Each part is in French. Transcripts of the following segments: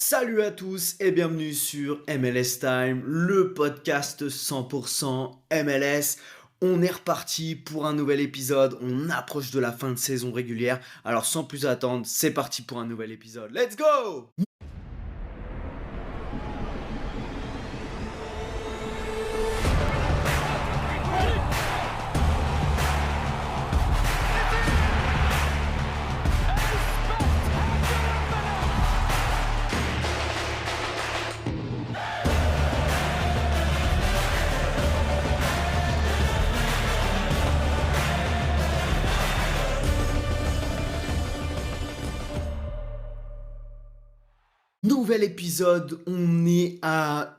Salut à tous et bienvenue sur MLS Time, le podcast 100% MLS. On est reparti pour un nouvel épisode, on approche de la fin de saison régulière, alors sans plus attendre, c'est parti pour un nouvel épisode. Let's go! Nouvel épisode, on est à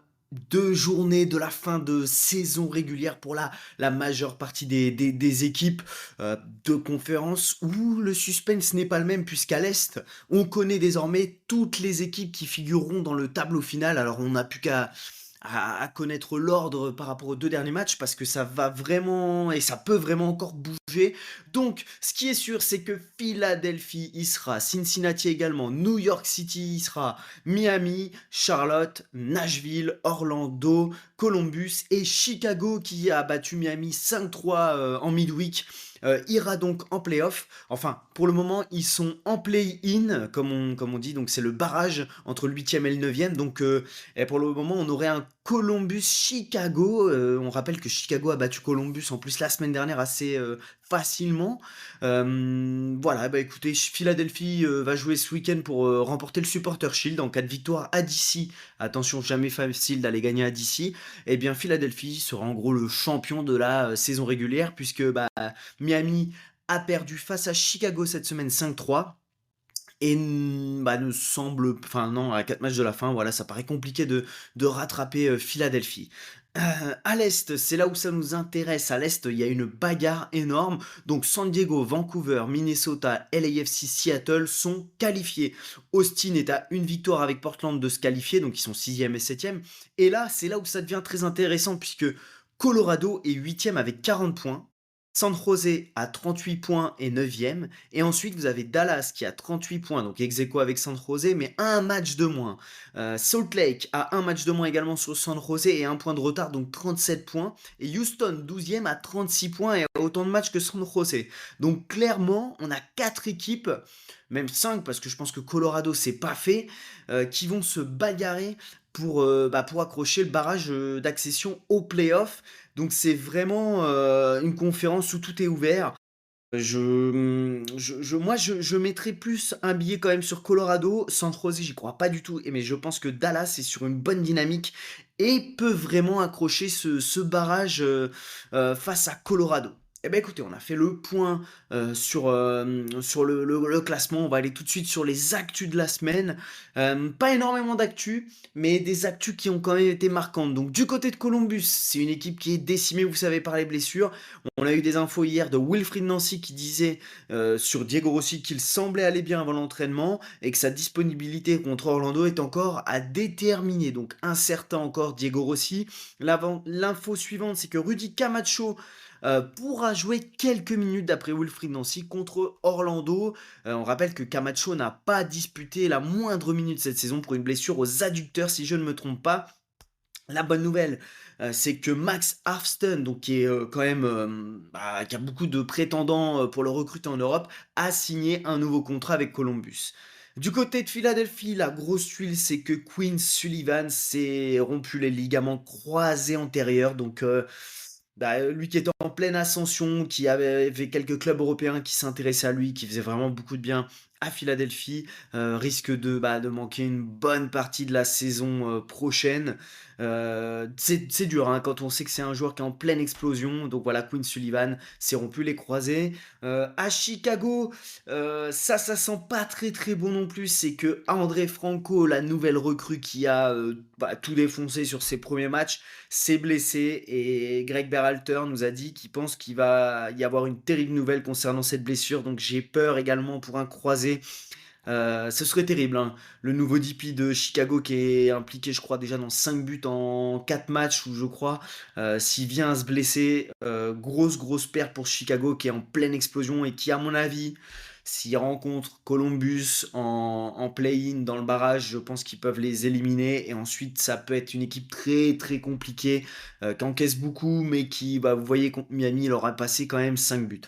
2 journées de la fin de saison régulière pour la majeure partie des équipes de conférence où le suspense n'est pas le même puisqu'à l'Est, on connaît désormais toutes les équipes qui figureront dans le tableau final. Alors on n'a plus qu'à connaître l'ordre par rapport aux 2 derniers matchs parce que ça va vraiment et ça peut vraiment encore bouger. Donc, ce qui est sûr, c'est que Philadelphie y sera, Cincinnati également, New York City y sera, Miami, Charlotte, Nashville, Orlando, Columbus et Chicago qui a battu Miami 5-3 en midweek. Ira donc en playoff. Enfin, pour le moment, ils sont en play-in, comme on dit. Donc, c'est le barrage entre le 8e et le 9e. Donc, et pour le moment, on aurait un Columbus-Chicago. On rappelle que Chicago a battu Columbus en plus la semaine dernière assez facilement. Voilà, bah écoutez, Philadelphie va jouer ce week-end pour remporter le Supporter Shield en cas de victoire à DC. Attention, jamais facile d'aller gagner à DC. Eh bien, Philadelphie sera en gros le champion de la saison régulière puisque Miami a perdu face à Chicago cette semaine 5-3. Et ne semble, enfin non, à 4 matchs de la fin, voilà, ça paraît compliqué de rattraper Philadelphie. À l'Est, c'est là où ça nous intéresse. À l'Est, il y a une bagarre énorme. Donc San Diego, Vancouver, Minnesota, LAFC, Seattle sont qualifiés. Austin est à une victoire avec Portland de se qualifier, donc ils sont 6e et 7e. Et là, c'est là où ça devient très intéressant puisque Colorado est 8e avec 40 points. San Jose a 38 points et 9e. Et ensuite, vous avez Dallas qui a 38 points, donc ex-aequo avec San Jose, mais un match de moins. Salt Lake a un match de moins également sur San Jose et un point de retard, donc 37 points. Et Houston, 12e, a 36 points et a autant de matchs que San Jose. Donc clairement, on a 4 équipes, même 5 parce que je pense que Colorado c'est pas fait, qui vont se bagarrer pour accrocher le barrage d'accession au playoff. Donc c'est vraiment une conférence où tout est ouvert. Moi, je mettrais plus un billet quand même sur Colorado. San Jose, j'y crois pas du tout. Mais je pense que Dallas est sur une bonne dynamique et peut vraiment accrocher ce barrage face à Colorado. Eh bien écoutez, on a fait le point sur le classement. On va aller tout de suite sur les actus de la semaine. Pas énormément d'actus, mais des actus qui ont quand même été marquantes. Donc du côté de Columbus, c'est une équipe qui est décimée, vous savez, par les blessures. On a eu des infos hier de Wilfried Nancy qui disait sur Diego Rossi qu'il semblait aller bien avant l'entraînement et que sa disponibilité contre Orlando est encore à déterminer. Donc incertain encore Diego Rossi. L'info suivante, c'est que Rudy Camacho pourra jouer quelques minutes d'après Wilfried Nancy contre Orlando. On rappelle que Camacho n'a pas disputé la moindre minute cette saison pour une blessure aux adducteurs si je ne me trompe pas. La bonne nouvelle, c'est que Max Arfsten, donc qui est quand même, qui a beaucoup de prétendants pour le recruter en Europe, a signé un nouveau contrat avec Columbus. Du côté de Philadelphie, la grosse tuile, c'est que Quinn Sullivan s'est rompu les ligaments croisés antérieurs, donc lui qui était en pleine ascension, qui avait quelques clubs européens qui s'intéressaient à lui, qui faisaient vraiment beaucoup de bien à Philadelphie, risque de manquer une bonne partie de la saison prochaine. C'est dur hein, quand on sait que c'est un joueur qui est en pleine explosion. Donc voilà, Quinn Sullivan s'est rompu les croisés. À Chicago, ça sent pas très très bon non plus. C'est que André Franco, la nouvelle recrue qui a tout défoncé sur ses premiers matchs, s'est blessé et Greg Berhalter nous a dit qu'il pense qu'il va y avoir une terrible nouvelle concernant cette blessure. Donc j'ai peur également pour un croisé. Ce serait terrible, hein. Le nouveau DP de Chicago qui est impliqué, je crois, déjà dans 5 buts en 4 matchs, ou je crois, s'il vient à se blesser, grosse perte pour Chicago qui est en pleine explosion et qui, à mon avis, S'ils rencontrent Columbus en play-in dans le barrage, je pense qu'ils peuvent les éliminer et ensuite ça peut être une équipe très, très compliquée, qui encaisse beaucoup mais qui, bah, vous voyez contre Miami, il leur a passé quand même 5 buts.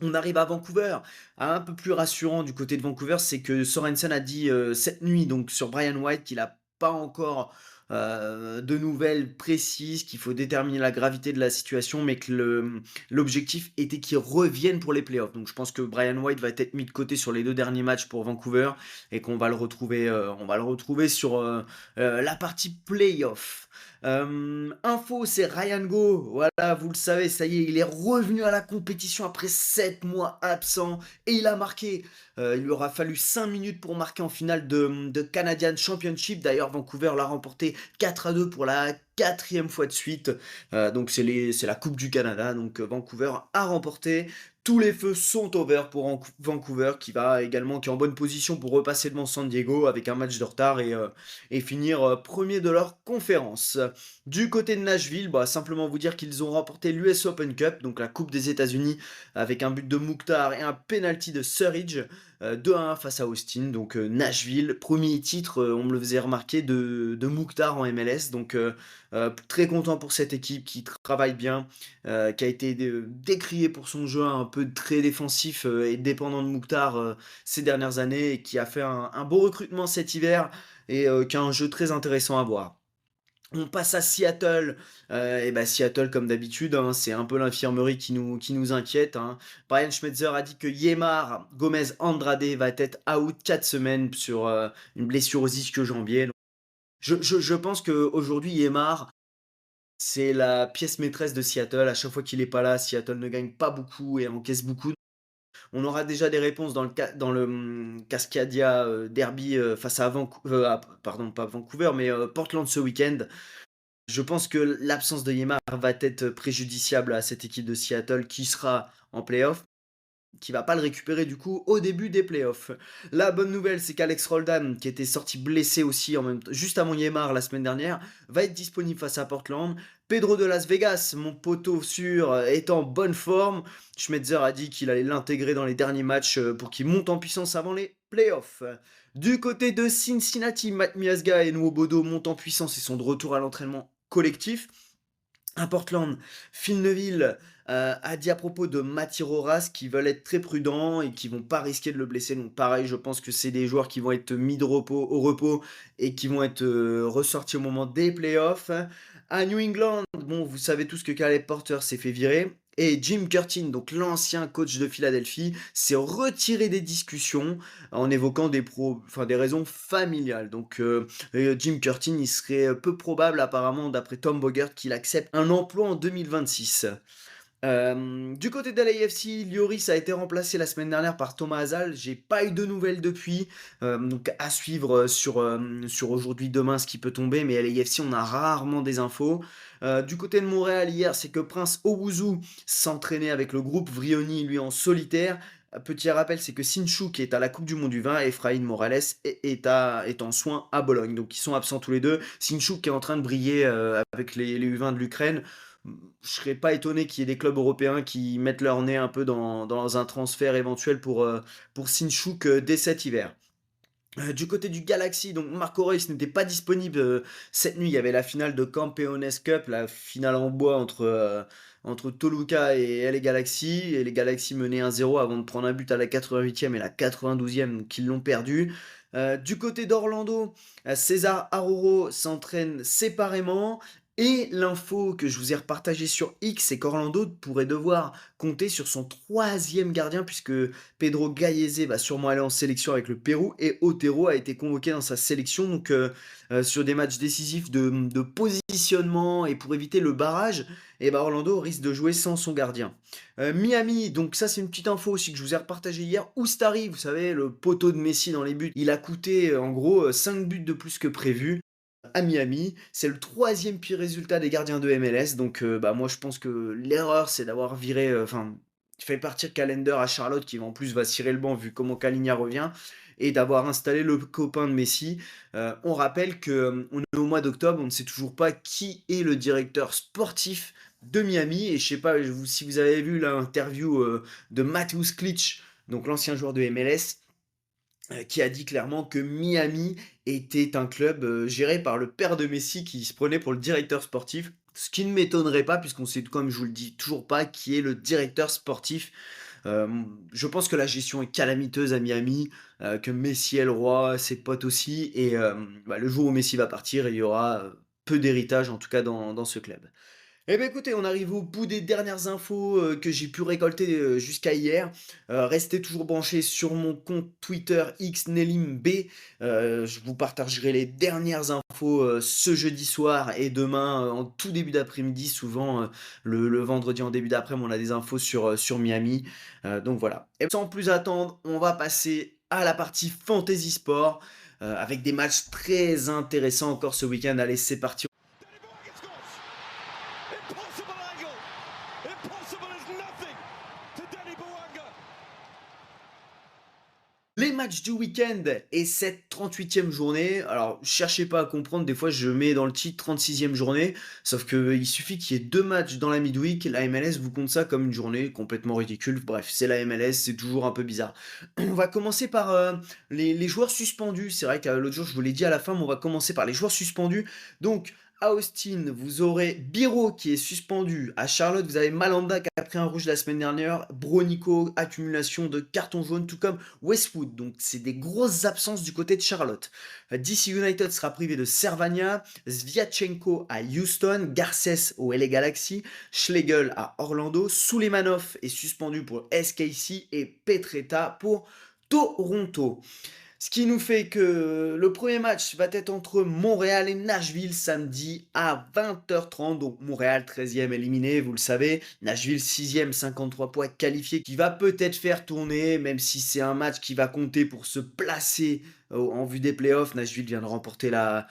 On arrive à Vancouver. Un peu plus rassurant du côté de Vancouver, c'est que Sorensen a dit, cette nuit donc sur Brian White qu'il a pas encore, de nouvelles précises, qu'il faut déterminer la gravité de la situation, mais que l'objectif était qu'il revienne pour les playoffs. Donc je pense que Brian White va être mis de côté sur les 2 derniers matchs pour Vancouver et qu'on va le retrouver, sur, la partie playoff. Info, c'est Ryan Go. Voilà, vous le savez, ça y est, il est revenu à la compétition après 7 mois absent et il a marqué. Il lui aura fallu 5 minutes pour marquer en finale de Canadian Championship. D'ailleurs, Vancouver l'a remporté 4-2 pour la quatrième fois de suite. Donc c'est la Coupe du Canada. Donc Vancouver a remporté. Tous les feux sont ouverts pour Vancouver qui est en bonne position pour repasser devant San Diego avec un match de retard et finir premier de leur conférence. Du côté de Nashville, bah, simplement vous dire qu'ils ont remporté l'US Open Cup, donc la Coupe des États-Unis, avec un but de Mukhtar et un penalty de Surridge, 2-1 face à Austin. Donc Nashville, premier titre, on me le faisait remarquer, de Mukhtar en MLS. Donc très content pour cette équipe qui travaille bien, qui a été décriée pour son jeu un peu très défensif et dépendant de Mukhtar ces dernières années et qui a fait un beau recrutement cet hiver et qui a un jeu très intéressant à voir. On passe à Seattle, et bah, Seattle comme d'habitude, hein, c'est un peu l'infirmerie qui nous inquiète, hein. Brian Schmetzer a dit que Yeimar Gomez Andrade va être out 4 semaines sur, une blessure aux ischio-jambiers. Je pense qu'aujourd'hui Yeimar, c'est la pièce maîtresse de Seattle. À chaque fois qu'il est pas là, Seattle ne gagne pas beaucoup et encaisse beaucoup. On aura déjà des réponses dans le Cascadia, derby, face à pardon, pas Vancouver, mais, Portland ce week-end. Je pense que l'absence de Yemar va être préjudiciable à cette équipe de Seattle qui sera en playoff, qui va pas le récupérer du coup au début des playoffs. La bonne nouvelle, c'est qu'Alex Roldan, qui était sorti blessé aussi juste avant Yemar la semaine dernière, va être disponible face à Portland. Pedro de Las Vegas, mon poteau sûr, est en bonne forme. Schmetzer a dit qu'il allait l'intégrer dans les derniers matchs pour qu'il monte en puissance avant les playoffs. Du côté de Cincinnati, Matt Miazga et Nwobodo montent en puissance et sont de retour à l'entraînement collectif. À Portland, Phil Neville a dit à propos de Matty Roras qu'ils veulent être très prudents et qu'ils vont pas risquer de le blesser. Donc pareil, je pense que c'est des joueurs qui vont être mis au repos et qui vont être ressortis au moment des playoffs. À New England, bon, vous savez tous que Caleb Porter s'est fait virer. Et Jim Curtin, donc l'ancien coach de Philadelphie, s'est retiré des discussions en évoquant des raisons familiales. Donc Jim Curtin, il serait peu probable apparemment, d'après Tom Bogert, qu'il accepte un emploi en 2026. Du côté de l'AFC, Lloris a été remplacé la semaine dernière par Thomas Hazal. J'ai pas eu de nouvelles depuis. Donc à suivre sur aujourd'hui, demain, ce qui peut tomber. Mais à l'AFC, on a rarement des infos. Du côté de Montréal, hier, c'est que Prince Owuzu s'entraînait avec le groupe Vrioni, lui en solitaire. Petit rappel, c'est que Sinchou, qui est à la Coupe du Monde du Vin, et Efraïn Morales est en soins à Bologne. Donc ils sont absents tous les deux. Sinchou qui est en train de briller avec les U20 de l'Ukraine. Je serais pas étonné qu'il y ait des clubs européens qui mettent leur nez un peu dans un transfert éventuel pour Sinchuk dès cet hiver. Du côté du Galaxy, donc Marco Reus n'était pas disponible cette nuit. Il y avait la finale de Campeones Cup, la finale en bois entre Toluca et LA Galaxy. Et les Galaxy menaient 1-0 avant de prendre un but à la 88e et la 92e, donc ils l'ont perdu. Du côté d'Orlando, César Aroro s'entraîne séparément. Et l'info que je vous ai repartagée sur X, c'est qu'Orlando pourrait devoir compter sur son troisième gardien, puisque Pedro Gallese va sûrement aller en sélection avec le Pérou et Otero a été convoqué dans sa sélection. Donc sur des matchs décisifs de positionnement et pour éviter le barrage, et ben Orlando risque de jouer sans son gardien. Miami, donc ça c'est une petite info aussi que je vous ai repartagé hier. Oustari, vous savez, le poteau de Messi dans les buts, il a coûté en gros 5 buts de plus que prévu à Miami. C'est le troisième pire résultat des gardiens de MLS. Donc, bah, moi, je pense que l'erreur, c'est d'avoir viré, fait partir Calender à Charlotte, qui en plus va cirer le banc vu comment Caligna revient, et d'avoir installé le copain de Messi. On rappelle qu'on est au mois d'octobre, on ne sait toujours pas qui est le directeur sportif de Miami. Et je sais pas si vous avez vu l'interview de Mateusz Klitsch donc l'ancien joueur de MLS, qui a dit clairement que Miami était un club, géré par le père de Messi qui se prenait pour le directeur sportif. Ce qui ne m'étonnerait pas puisqu'on sait, comme je vous le dis toujours pas, qui est le directeur sportif. Je pense que la gestion est calamiteuse à Miami, que Messi est le roi, ses potes aussi et le jour où Messi va partir, il y aura, peu d'héritage en tout cas dans ce club. Eh bien écoutez, on arrive au bout des dernières infos que j'ai pu récolter jusqu'à hier. Restez toujours branchés sur mon compte Twitter XNelimB. Je vous partagerai les dernières infos ce jeudi soir et demain en tout début d'après-midi. Souvent le vendredi en début d'après-midi, on a des infos sur Miami. Donc voilà. Et sans plus attendre, on va passer à la partie Fantasy Sport avec des matchs très intéressants encore ce week-end. Allez, c'est parti. Impossible angle. Impossible is nothing to Danny Bouanga. Les matchs du week-end et cette 38e journée. Alors, cherchez pas à comprendre, des fois je mets dans le titre 36e journée, sauf qu'il suffit qu'il y ait 2 matchs dans la midweek, la MLS vous compte ça comme une journée complètement ridicule. Bref, c'est la MLS, c'est toujours un peu bizarre. On va commencer par les joueurs suspendus. C'est vrai que l'autre jour je vous l'ai dit à la fin, mais on va commencer par les joueurs suspendus. Donc, à Austin, vous aurez Biro qui est suspendu. À Charlotte, vous avez Malanda qui a pris un rouge la semaine dernière. Bronico, accumulation de cartons jaunes, tout comme Westwood. Donc, c'est des grosses absences du côté de Charlotte. DC United sera privé de Servania, Zviatchenko à Houston, Garcès au LA Galaxy, Schlegel à Orlando, Suleimanov est suspendu pour SKC et Petretta pour Toronto. Ce qui nous fait que le premier match va être entre Montréal et Nashville samedi à 20h30. Donc Montréal 13e éliminé, vous le savez. Nashville 6e, 53 points qualifié, qui va peut-être faire tourner, même si c'est un match qui va compter pour se placer en vue des playoffs. Nashville vient de remporter la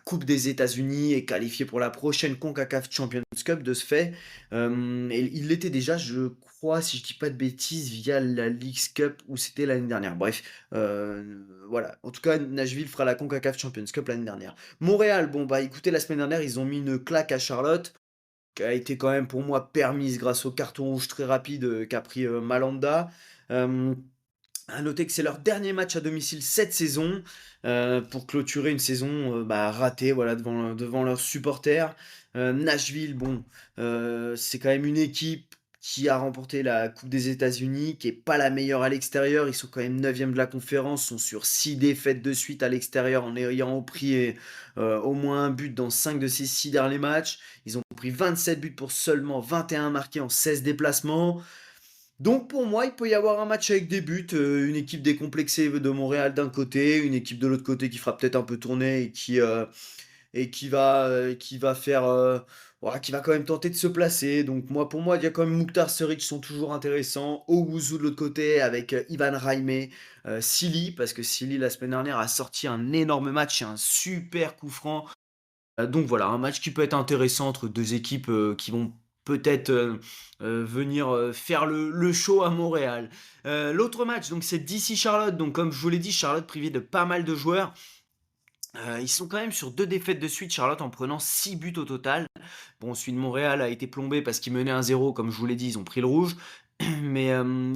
Coupe des États-Unis et qualifié pour la prochaine CONCACAF Champions Cup de ce fait. Et il l'était déjà, je crois, si je dis pas de bêtises, via la Leagues Cup où c'était l'année dernière. Bref, voilà. En tout cas, Nashville fera la CONCACAF Champions Cup l'année dernière. Montréal, bon bah écoutez, la semaine dernière, ils ont mis une claque à Charlotte, qui a été quand même pour moi permise grâce au carton rouge très rapide qu'a pris Malanda. Euh, à noter que c'est leur dernier match à domicile cette saison pour clôturer une saison ratée voilà, devant leurs supporters. Nashville, bon, c'est quand même une équipe qui a remporté la Coupe des États-Unis, qui est pas la meilleure à l'extérieur. Ils sont quand même 9e de la conférence, sont sur 6 défaites de suite à l'extérieur en ayant pris au moins un but dans 5 de ces 6 derniers matchs. Ils ont pris 27 buts pour seulement 21 marqués en 16 déplacements. Donc pour moi, il peut y avoir un match avec des buts, une équipe décomplexée de Montréal d'un côté, une équipe de l'autre côté qui fera peut-être un peu tourner et qui va faire, voilà, qui va quand même tenter de se placer. Donc moi, pour moi, il y a quand même Mukhtar Seric sont toujours intéressants. Owuzu de l'autre côté avec Ivan Raime, Silly, parce que Silly la semaine dernière a sorti un énorme match et un super coup franc. Donc voilà, un match qui peut être intéressant entre deux équipes qui vont peut-être venir faire le show à Montréal. L'autre match, donc c'est DC Charlotte. Donc comme je vous l'ai dit, Charlotte privé de pas mal de joueurs. Ils sont quand même sur 2 défaites de suite, Charlotte, en prenant 6 buts au total. Bon, celui de Montréal a été plombé parce qu'ils menaient 1-0, comme je vous l'ai dit, ils ont pris le rouge. Mais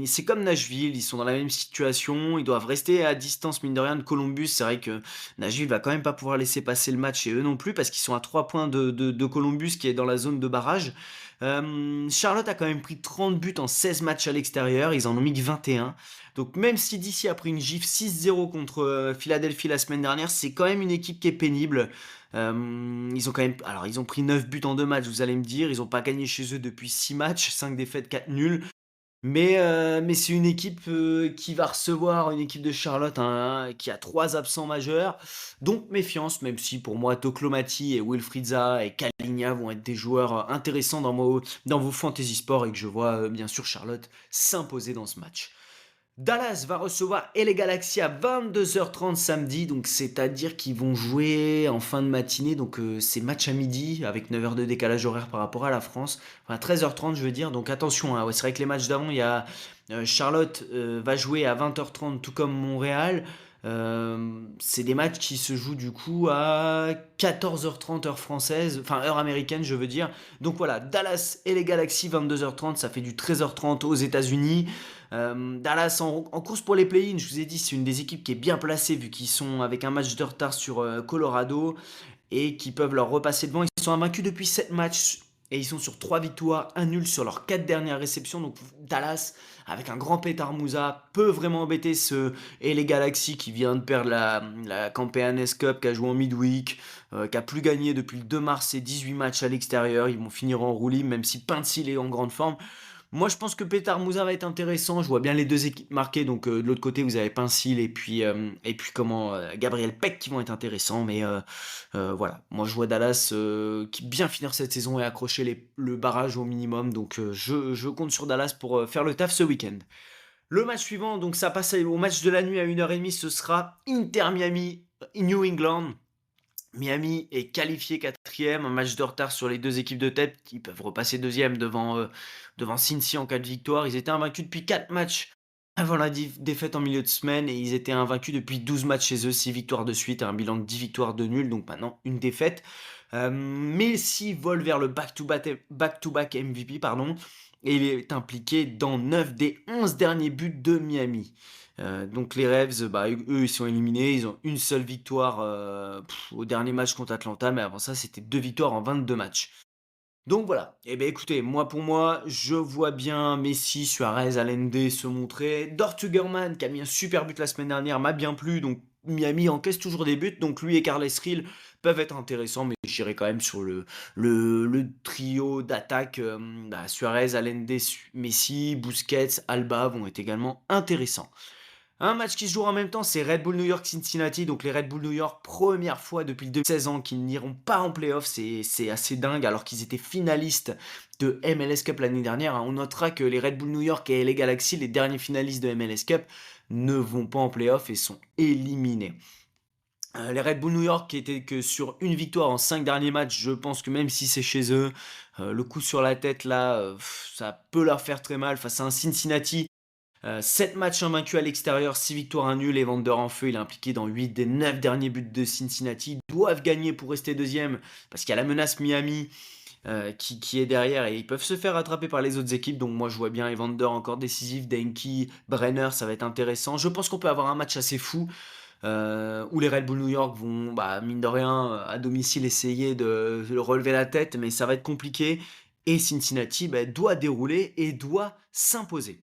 c'est comme Nashville, ils sont dans la même situation, ils doivent rester à distance, mine de rien, de Columbus. C'est vrai que Nashville va quand même pas pouvoir laisser passer le match et eux non plus, parce qu'ils sont à 3 points de Columbus qui est dans la zone de barrage. Charlotte a quand même pris 30 buts en 16 matchs à l'extérieur, ils en ont mis que 21. Donc même si DC a pris une gifle 6-0 contre Philadelphie la semaine dernière, c'est quand même une équipe qui est pénible. Ils ont quand même, alors ils ont pris 9 buts en 2 matchs, vous allez me dire, ils n'ont pas gagné chez eux depuis 6 matchs, 5 défaites, 4 nuls. Mais c'est une équipe qui va recevoir une équipe de Charlotte qui a 3 absents majeurs. Donc méfiance, même si pour moi Toklomati et Wilfried Zaha et Kalinja vont être des joueurs intéressants dans vos fantasy sports et que je vois bien sûr Charlotte s'imposer dans ce match. Dallas va recevoir LA Galaxy à 22h30 samedi, donc c'est-à-dire qu'ils vont jouer en fin de matinée, donc c'est match à midi avec 9 heures de décalage horaire par rapport à la France, enfin 13h30 je veux dire, donc attention, hein, ouais, c'est vrai que les matchs d'avant, il y a Charlotte va jouer à 20h30 tout comme Montréal, C'est des matchs qui se jouent du coup à 14h30 heure française, enfin heure américaine je veux dire. Donc voilà, Dallas et les Galaxy 22h30, ça fait du 13h30 aux États-Unis. Dallas en course pour les play-ins, je vous ai dit, c'est une des équipes qui est bien placée vu qu'ils sont avec un match de retard sur Colorado et qui peuvent leur repasser devant. Ils sont invaincus depuis 7 matchs et ils sont sur 3 victoires, un nul sur leurs 4 dernières réceptions. Donc Dallas, avec un grand pétard Moussa, peut vraiment embêter et les Galaxy qui vient de perdre la Campeones Cup, qui a joué en midweek, qui a plus gagné depuis le 2 mars et 18 matchs à l'extérieur. Ils vont finir en roulis, même si Pencil est en grande forme. Moi, je pense que Petar Moussa va être intéressant. Je vois bien les deux équipes marquées. Donc, de l'autre côté, vous avez Pincil et puis Gabriel Peck qui vont être intéressants. Mais voilà, moi, je vois Dallas qui bien finir cette saison et accrocher le barrage au minimum. Donc, je compte sur Dallas pour faire le taf ce week-end. Le match suivant, donc ça passe au match de la nuit à 1h30. Ce sera Inter Miami, New England. Miami est qualifié quatrième, un match de retard sur les deux équipes de tête qui peuvent repasser deuxième devant Cincy en cas de victoire. Ils étaient invaincus depuis 4 matchs avant la défaite en milieu de semaine et ils étaient invaincus depuis 12 matchs chez eux, 6 victoires de suite et un bilan de 10 victoires de nul, donc maintenant une défaite. Messi vole vers le back-to-back MVP, pardon, et il est impliqué dans 9 des 11 derniers buts de Miami. Donc les Revs, bah, eux, ils sont éliminés. Ils ont une seule victoire au dernier match contre Atlanta, mais avant ça, c'était 2 victoires en 22 matchs. Donc voilà. Eh bien écoutez, moi pour moi, je vois bien Messi, Suarez, Allende se montrer. Dortuggerman, qui a mis un super but la semaine dernière, m'a bien plu. Donc Miami encaisse toujours des buts. Donc lui et Carles Rill peuvent être intéressants, mais j'irai quand même sur le trio d'attaque. Suarez, Allende, Messi, Busquets, Alba vont être également intéressants. Un match qui se joue en même temps, c'est Red Bull New York Cincinnati. Donc les Red Bull New York, première fois depuis 16 ans qu'ils n'iront pas en playoff. C'est assez dingue alors qu'ils étaient finalistes de MLS Cup l'année dernière. On notera que les Red Bull New York et les Galaxy, les derniers finalistes de MLS Cup, ne vont pas en playoff et sont éliminés. Les Red Bull New York qui étaient que sur une victoire en 5 derniers matchs, je pense que même si c'est chez eux, le coup sur la tête là, ça peut leur faire très mal face à un Cincinnati. 7 matchs invaincus à l'extérieur, 6 victoires, 1 nul. Evander en feu, il est impliqué dans 8 des 9 derniers buts de Cincinnati. Ils doivent gagner pour rester deuxième parce qu'il y a la menace Miami qui est derrière et ils peuvent se faire rattraper par les autres équipes. Donc moi je vois bien Evander encore décisif, Denki, Brenner, ça va être intéressant. Je pense qu'on peut avoir un match assez fou où les Red Bull New York vont, bah, mine de rien, à domicile essayer de relever la tête, mais ça va être compliqué. Et Cincinnati bah, doit dérouler et doit s'imposer.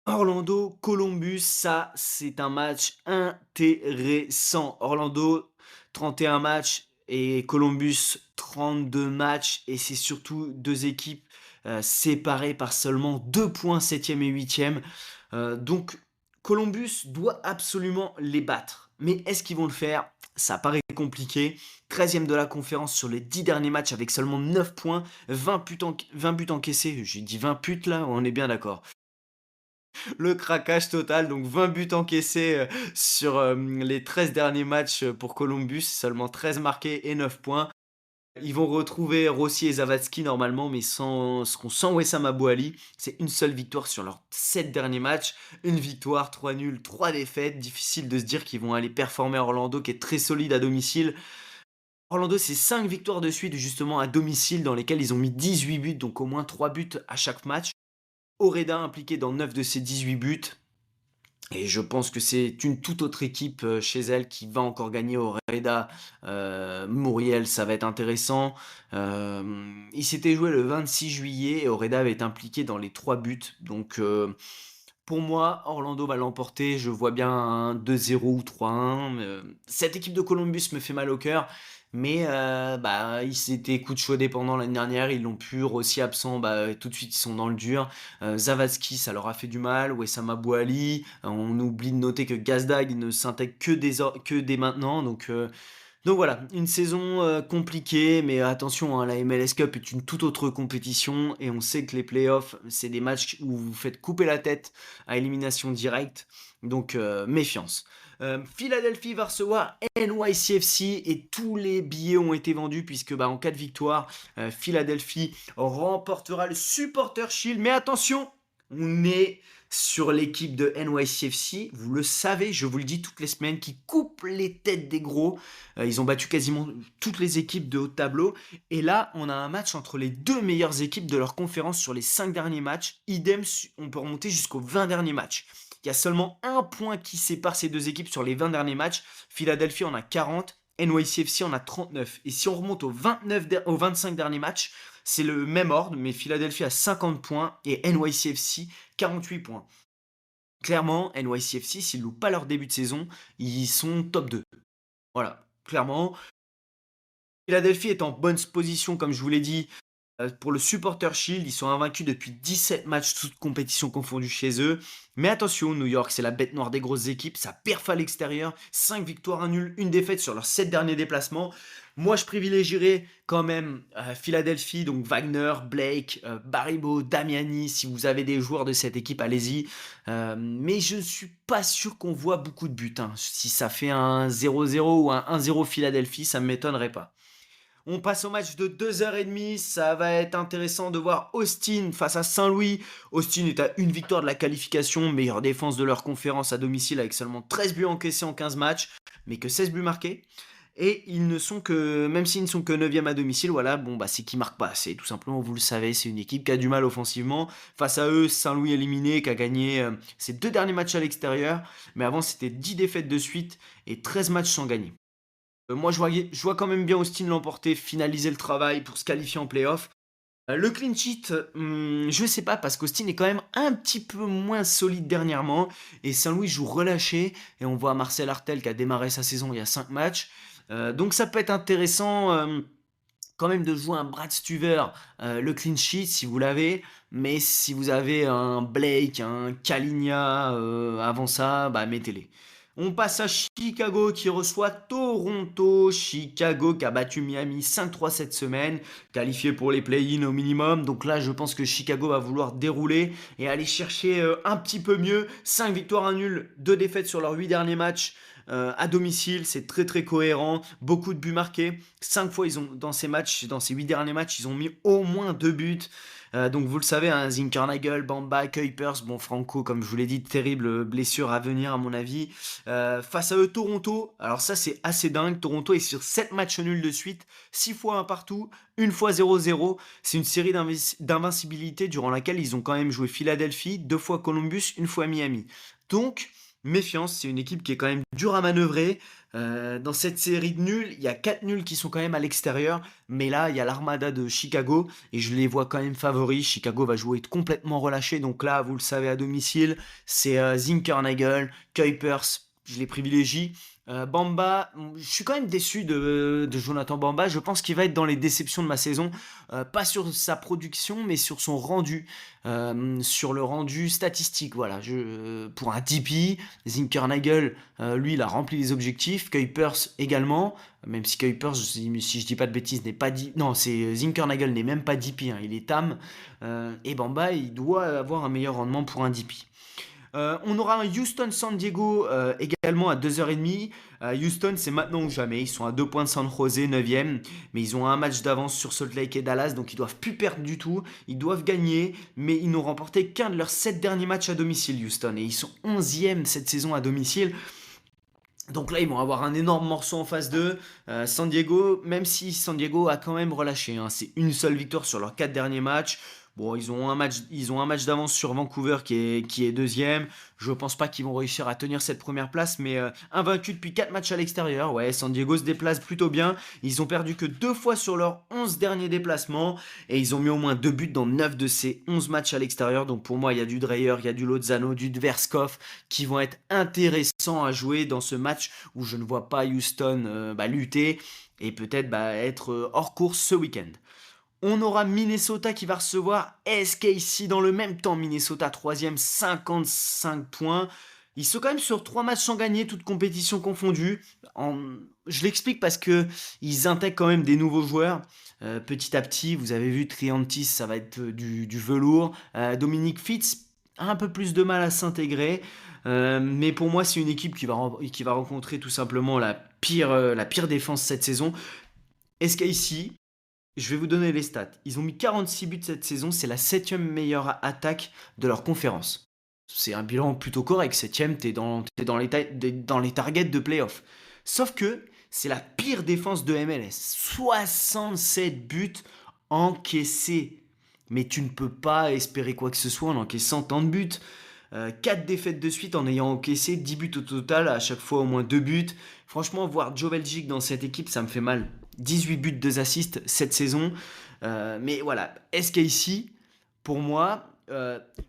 Orlando, Columbus, ça c'est un match intéressant. Orlando, 31 matchs et Columbus, 32 matchs. Et c'est surtout deux équipes séparées par seulement 2 points, 7e et 8e. Donc Columbus doit absolument les battre. Mais est-ce qu'ils vont le faire? Ça paraît compliqué. 13e de la conférence sur les 10 derniers matchs avec seulement 9 points, 20 buts encaissés. J'ai dit 20 putes là, on est bien d'accord. Le craquage total, donc 20 buts encaissés sur les 13 derniers matchs pour Columbus, seulement 13 marqués et 9 points. Ils vont retrouver Rossi et Zawadzki normalement, mais seront sans Wessam Abouali. C'est une seule victoire sur leurs 7 derniers matchs. Une victoire, 3 nuls, 3 défaites. Difficile de se dire qu'ils vont aller performer à Orlando, qui est très solide à domicile. Orlando, c'est 5 victoires de suite justement à domicile dans lesquelles ils ont mis 18 buts, donc au moins 3 buts à chaque match. Oreda impliqué dans 9 de ses 18 buts. Et je pense que c'est une toute autre équipe chez elle qui va encore gagner. Oreda, Muriel, ça va être intéressant. Il s'était joué le 26 juillet et Oreda avait été impliqué dans les 3 buts. Donc pour moi, Orlando va l'emporter. Je vois bien un 2-0 ou 3-1. Cette équipe de Columbus me fait mal au cœur. Mais bah, ils s'étaient coup de chaud dépendant l'année dernière. Ils l'ont pu. Rossi absent, bah, tout de suite, ils sont dans le dur. Zavadzki, ça leur a fait du mal. Wessam Abouali. On oublie de noter que Gazdag il ne s'intègre que dès maintenant. Donc voilà, une saison compliquée, mais attention, hein, la MLS Cup est une toute autre compétition et on sait que les playoffs, c'est des matchs où vous faites couper la tête à élimination directe, donc méfiance. Philadelphie va recevoir NYCFC et tous les billets ont été vendus puisque bah, en cas de victoire, Philadelphie remportera le Supporter Shield. Mais attention, on est sur l'équipe de NYCFC. Vous le savez, je vous le dis toutes les semaines, qui coupe les têtes des gros. Ils ont battu quasiment toutes les équipes de haut de tableau. Et là, on a un match entre les deux meilleures équipes de leur conférence sur les 5 derniers matchs. Idem, on peut remonter jusqu'aux 20 derniers matchs. Il y a seulement un point qui sépare ces deux équipes sur les 20 derniers matchs. Philadelphie en a 40, NYCFC en a 39. Et si on remonte aux 25 derniers matchs, c'est le même ordre, mais Philadelphie a 50 points et NYCFC 48 points. Clairement, NYCFC, s'ils ne louent pas leur début de saison, ils sont top 2. Voilà, clairement. Philadelphie est en bonne position, comme je vous l'ai dit, pour le Supporter Shield. Ils sont invaincus depuis 17 matchs, toutes compétitions confondues chez eux. Mais attention, New York, c'est la bête noire des grosses équipes. Ça perf à l'extérieur. 5 victoires, 1 nul, une défaite sur leurs 7 derniers déplacements. Moi, je privilégierais quand même Philadelphie, donc Wagner, Blake, Baribo, Damiani. Si vous avez des joueurs de cette équipe, allez-y. Mais je ne suis pas sûr qu'on voit beaucoup de buts, hein. Si ça fait un 0-0 ou un 1-0 Philadelphie, ça ne m'étonnerait pas. On passe au match de 2h30. Ça va être intéressant de voir Austin face à Saint-Louis. Austin est à une victoire de la qualification, meilleure défense de leur conférence à domicile avec seulement 13 buts encaissés en 15 matchs, mais que 16 buts marqués. Et ils ne sont que, même s'ils ne sont que 9e à domicile, voilà, bon, bah, c'est qu'ils marquent pas. C'est tout simplement, vous le savez, c'est une équipe qui a du mal offensivement. Face à eux, Saint-Louis éliminé, qui a gagné ses 2 derniers matchs à l'extérieur. Mais avant, c'était 10 défaites de suite et 13 matchs sans gagner. Moi, je vois quand même bien Austin l'emporter, finaliser le travail pour se qualifier en playoff. Le clean sheet, je sais pas, parce qu'Austin est quand même un petit peu moins solide dernièrement. Et Saint-Louis joue relâché. Et on voit Marcel Hartel qui a démarré sa saison il y a 5 matchs. Donc ça peut être intéressant quand même de jouer un Brad Stuver, le clean sheet si vous l'avez. Mais si vous avez un Blake, un Kalinja avant ça, bah mettez-les. On passe à Chicago qui reçoit Toronto. Chicago qui a battu Miami 5-3 cette semaine, qualifié pour les play-in au minimum. Donc là, je pense que Chicago va vouloir dérouler et aller chercher un petit peu mieux. 5 victoires, 1 nul, 2 défaites sur leurs 8 derniers matchs. À domicile, c'est très très cohérent, beaucoup de buts marqués. 5 fois dans ces matchs, dans ces 8 derniers matchs, ils ont mis au moins 2 buts. Donc vous le savez, hein, Zinkernagel, Bamba, Kuipers, bon Franco, comme je vous l'ai dit, terrible blessure à venir à mon avis. Face à eux, Toronto, alors ça c'est assez dingue. Toronto est sur 7 matchs nuls de suite, 6 fois un partout, une fois 0-0. C'est une série d'invincibilité durant laquelle ils ont quand même joué Philadelphie, 2 fois Columbus, une fois Miami. Donc, méfiance, c'est une équipe qui est quand même dure à manœuvrer. Dans cette série de nuls, il y a 4 nuls qui sont quand même à l'extérieur. Mais là, il y a l'armada de Chicago et je les vois quand même favoris. Chicago va jouer complètement relâché. Donc là, vous le savez, à domicile, c'est Zinkernagel, Kuipers, je les privilégie. Bamba, je suis quand même déçu de Jonathan Bamba. Je pense qu'il va être dans les déceptions de ma saison. Pas sur sa production, mais sur son rendu. Sur le rendu statistique. Voilà, pour un DP, Zinkernagel, lui, il a rempli les objectifs. Kuipers également. Même si Kuipers, si je dis pas de bêtises, n'est pas DP. Non, c'est Zinkernagel n'est même pas DP. Hein, il est TAM. Et Bamba, il doit avoir un meilleur rendement pour un DP. On aura un Houston-San Diego également à 2h30. Houston, c'est maintenant ou jamais. Ils sont à 2 points de San Jose, 9e. Mais ils ont un match d'avance sur Salt Lake et Dallas. Donc ils doivent plus perdre du tout. Ils doivent gagner. Mais ils n'ont remporté qu'un de leurs 7 derniers matchs à domicile, Houston. Et ils sont 11e cette saison à domicile. Donc là, ils vont avoir un énorme morceau en face d'eux. San Diego, même si San Diego a quand même relâché, hein, c'est une seule victoire sur leurs 4 derniers matchs. Bon, ils ont un match d'avance sur Vancouver qui est deuxième. Je pense pas qu'ils vont réussir à tenir cette première place, mais invaincus depuis 4 matchs à l'extérieur. Ouais, San Diego se déplace plutôt bien. Ils ont perdu que 2 fois sur leurs 11 derniers déplacements et ils ont mis au moins 2 buts dans 9 de ces 11 matchs à l'extérieur. Donc pour moi, il y a du Dreyer, il y a du Lozano, du Dverskov qui vont être intéressants à jouer dans ce match où je ne vois pas Houston lutter et peut-être être hors course ce week-end. On aura Minnesota qui va recevoir SKC dans le même temps. Minnesota 3e, 55 points. Ils sont quand même sur 3 matchs sans gagner, toutes compétitions confondues. Je l'explique parce que ils intègrent quand même des nouveaux joueurs. Petit à petit, vous avez vu, Triantis, ça va être du velours. Dominique Fitz a un peu plus de mal à s'intégrer. Mais pour moi, c'est une équipe qui va rencontrer tout simplement la pire défense cette saison. SKC, je vais vous donner les stats. Ils ont mis 46 buts cette saison, c'est la 7e meilleure attaque de leur conférence. c'est un bilan plutôt correct. Septième, t'es dans les targets de playoff. Sauf que c'est la pire défense de MLS. 67 buts encaissés. Mais tu ne peux pas espérer quoi que ce soit en encaissant tant de buts. 4 défaites de suite en ayant encaissé 10 buts au total, à chaque fois au moins 2 buts. Franchement, voir Joe Belgique dans cette équipe, ça me fait mal. 18 buts, 2 assists cette saison. Mais voilà, SKC, pour moi,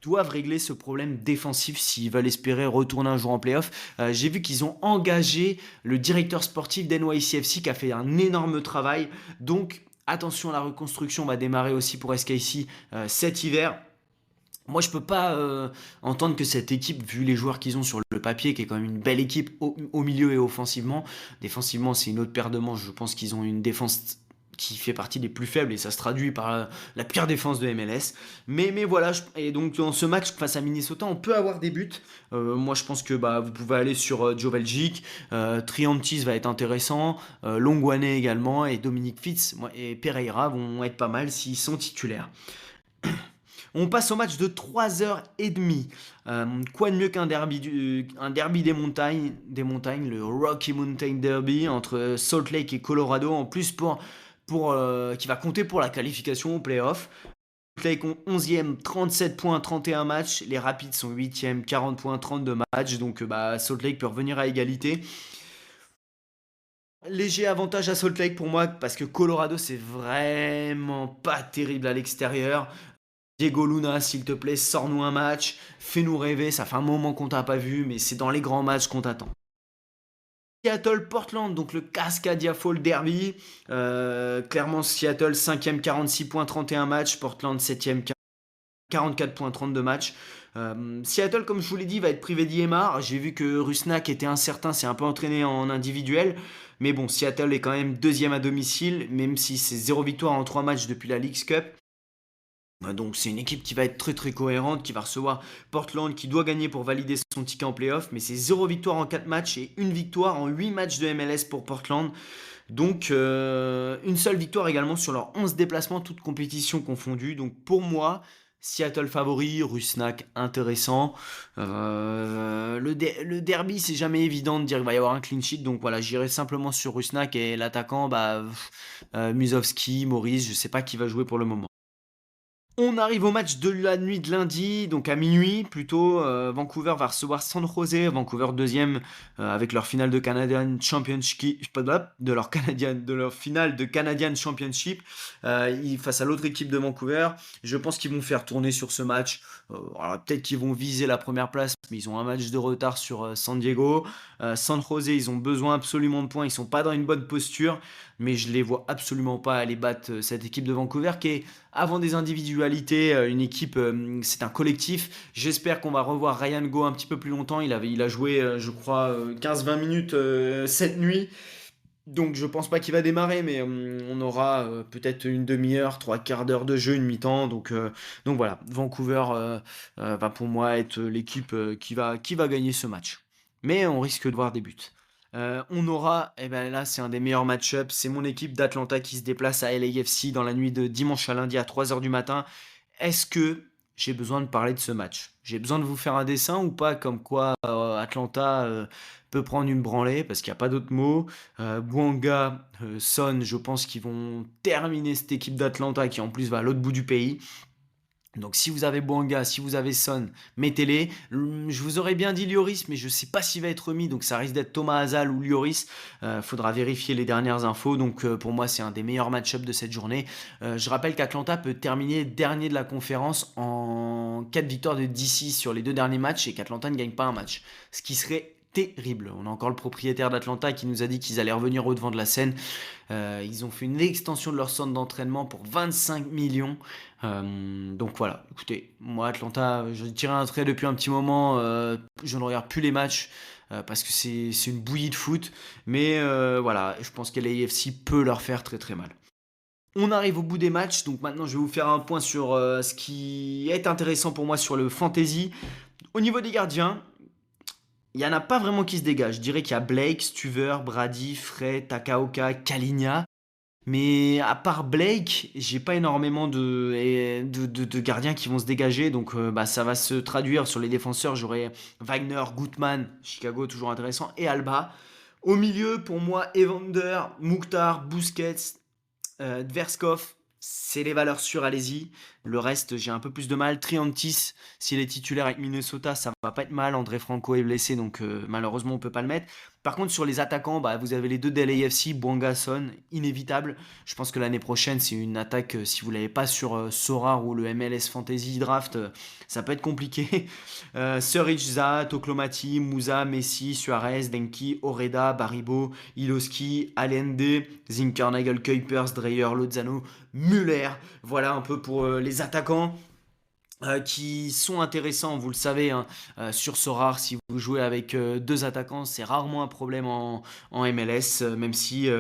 doivent régler ce problème défensif s'ils veulent espérer retourner un jour en playoff. J'ai vu qu'ils ont engagé le directeur sportif d'NYCFC qui a fait un énorme travail. Donc, attention, la reconstruction va démarrer aussi pour SKC cet hiver. Moi, je peux pas entendre que cette équipe, vu les joueurs qu'ils ont sur le papier, qui est quand même une belle équipe au milieu et offensivement, défensivement, c'est une autre paire de manches. Je pense qu'ils ont une défense qui fait partie des plus faibles et ça se traduit par la pire défense de MLS. Mais voilà, et donc dans ce match face à Minnesota, on peut avoir des buts. Moi, je pense que bah, vous pouvez aller sur Joe Belgic. Triantis va être intéressant. Longwane également et Dominique Fitz et Pereira vont être pas mal s'ils sont titulaires. On passe au match de 3h30. Quoi de mieux qu'un un derby des montagnes, le Rocky Mountain Derby entre Salt Lake et Colorado, en plus qui va compter pour la qualification au playoff. Salt Lake 11e, 37 points, 31 matchs. Les Rapids sont 8e, 40 points, 32 matchs. Donc Salt Lake peut revenir à égalité. Léger avantage à Salt Lake pour moi parce que Colorado c'est vraiment pas terrible à l'extérieur. Diego Luna, s'il te plaît, sors-nous un match, fais-nous rêver, ça fait un moment qu'on t'a pas vu, mais c'est dans les grands matchs qu'on t'attend. Seattle-Portland, donc le Cascadia Fall Derby. Clairement, Seattle 5e, 46 points, 31 matchs. Portland 7e, 44 points, 32 matchs. Seattle, comme je vous l'ai dit, va être privé d'Iemar. J'ai vu que Rusnak était incertain, s'est un peu entraîné en individuel. Mais bon, Seattle est quand même deuxième à domicile, même si c'est 0 victoire en 3 matchs depuis la Leagues Cup. Donc c'est une équipe qui va être très très cohérente, qui va recevoir Portland, qui doit gagner pour valider son ticket en playoff, mais c'est 0 victoire en 4 matchs et 1 victoire en 8 matchs de MLS pour Portland. Donc une seule victoire également sur leurs 11 déplacements, toutes compétitions confondues. Donc pour moi, Seattle favori, Rusnak intéressant. Le derby, c'est jamais évident de dire qu'il va y avoir un clean sheet. Donc voilà, j'irai simplement sur Rusnak et l'attaquant, Musovski, Maurice, je sais pas qui va jouer pour le moment. On arrive au match de la nuit de lundi, donc à minuit plutôt. Vancouver va recevoir San Jose. Vancouver deuxième avec leur finale de Canadian Championship, de leur finale de Canadian Championship face à l'autre équipe de Vancouver. Je pense qu'ils vont faire tourner sur ce match. Alors peut-être qu'ils vont viser la première place, mais ils ont un match de retard sur San Diego. San Jose, ils ont besoin absolument de points. Ils sont pas dans une bonne posture, mais je les vois absolument pas aller battre cette équipe de Vancouver qui est avant des individualités, une équipe, c'est un collectif. J'espère qu'on va revoir Ryan Go un petit peu plus longtemps. Il a joué, je crois, 15-20 minutes cette nuit. Donc je pense pas qu'il va démarrer, mais on aura peut-être une demi-heure, trois quarts d'heure de jeu, une mi-temps. Donc voilà, Vancouver va pour moi être l'équipe qui va gagner ce match. Mais on risque de voir des buts. On aura, et ben là c'est un des meilleurs match-ups, c'est mon équipe d'Atlanta qui se déplace à LAFC dans la nuit de dimanche à lundi à 3h du matin. Est-ce que j'ai besoin de parler de ce match? J'ai besoin de vous faire un dessin ou pas, comme quoi Atlanta peut prendre une branlée, parce qu'il n'y a pas d'autre mot. Bouanga, Son, je pense qu'ils vont terminer cette équipe d'Atlanta qui en plus va à l'autre bout du pays. Donc si vous avez Bouanga, si vous avez Son, mettez-les. Je vous aurais bien dit Lloris, mais je ne sais pas s'il va être remis, donc ça risque d'être Thomas Hazal ou Lloris. Faudra vérifier les dernières infos. Donc pour moi, c'est un des meilleurs match-ups de cette journée. Je rappelle qu'Atlanta peut terminer dernier de la conférence en 4 victoires de DC sur les 2 derniers matchs et qu'Atlanta ne gagne pas un match. Ce qui serait terrible. On a encore le propriétaire d'Atlanta qui nous a dit qu'ils allaient revenir au devant de la scène. Ils ont fait une extension de leur centre d'entraînement pour 25 millions. Donc voilà, écoutez, moi Atlanta, je tirais un trait depuis un petit moment. Je ne regarde plus les matchs parce que c'est une bouillie de foot. Mais voilà, je pense que l'AFC peut leur faire très très mal. On arrive au bout des matchs, donc maintenant je vais vous faire un point sur ce qui est intéressant pour moi sur le fantasy. Au niveau des gardiens, il n'y en a pas vraiment qui se dégagent. Je dirais qu'il y a Blake, Stuver, Brady, Frey, Takaoka, Kalinja. Mais à part Blake, j'ai pas énormément de gardiens qui vont se dégager. Donc bah, ça va se traduire sur les défenseurs. J'aurai Wagner, Gutmann, Chicago, toujours intéressant, et Alba. Au milieu, pour moi, Evander, Mukhtar, Busquets, Dverskov, c'est les valeurs sûres, allez-y. Le reste, j'ai un peu plus de mal. Triantis, s'il est titulaire avec Minnesota, ça va pas être mal. André Franco est blessé, donc malheureusement, on peut pas le mettre. Par contre, sur les attaquants, bah, vous avez les deux de LAFC, Bouanga, Son, inévitable. Je pense que l'année prochaine, c'est une attaque, si vous l'avez pas sur Sora ou le MLS Fantasy Draft, ça peut être compliqué. Sturridge, Zaha, Toklomati, Moussa, Messi, Suarez, Denki, Oreda, Baribo, Iloski, Allende, Zinkernagel, Kuipers, Dreyer, Lozano, Müller. Voilà un peu pour les attaquants. Qui sont intéressants, vous le savez, hein, sur Sorare, si vous jouez avec deux attaquants, c'est rarement un problème en MLS, même si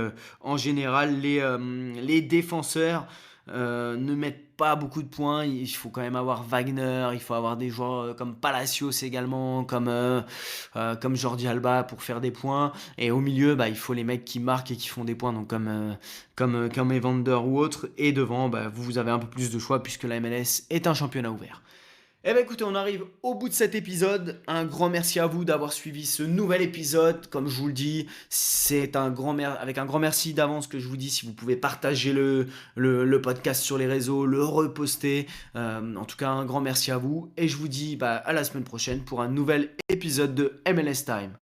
en général les défenseurs ne mettent pas beaucoup de points. Il faut quand même avoir Wagner, il faut avoir des joueurs comme Palacios également, comme Jordi Alba pour faire des points. Et au milieu, bah, il faut les mecs qui marquent et qui font des points, donc comme Evander ou autre. Et devant, bah, vous avez un peu plus de choix puisque la MLS est un championnat ouvert. Eh bien écoutez, on arrive au bout de cet épisode. Un grand merci à vous d'avoir suivi ce nouvel épisode. Comme je vous le dis, c'est avec un grand merci d'avance que je vous dis si vous pouvez partager le podcast sur les réseaux, le reposter. En tout cas, un grand merci à vous. Et je vous dis bah, à la semaine prochaine pour un nouvel épisode de MLS Time.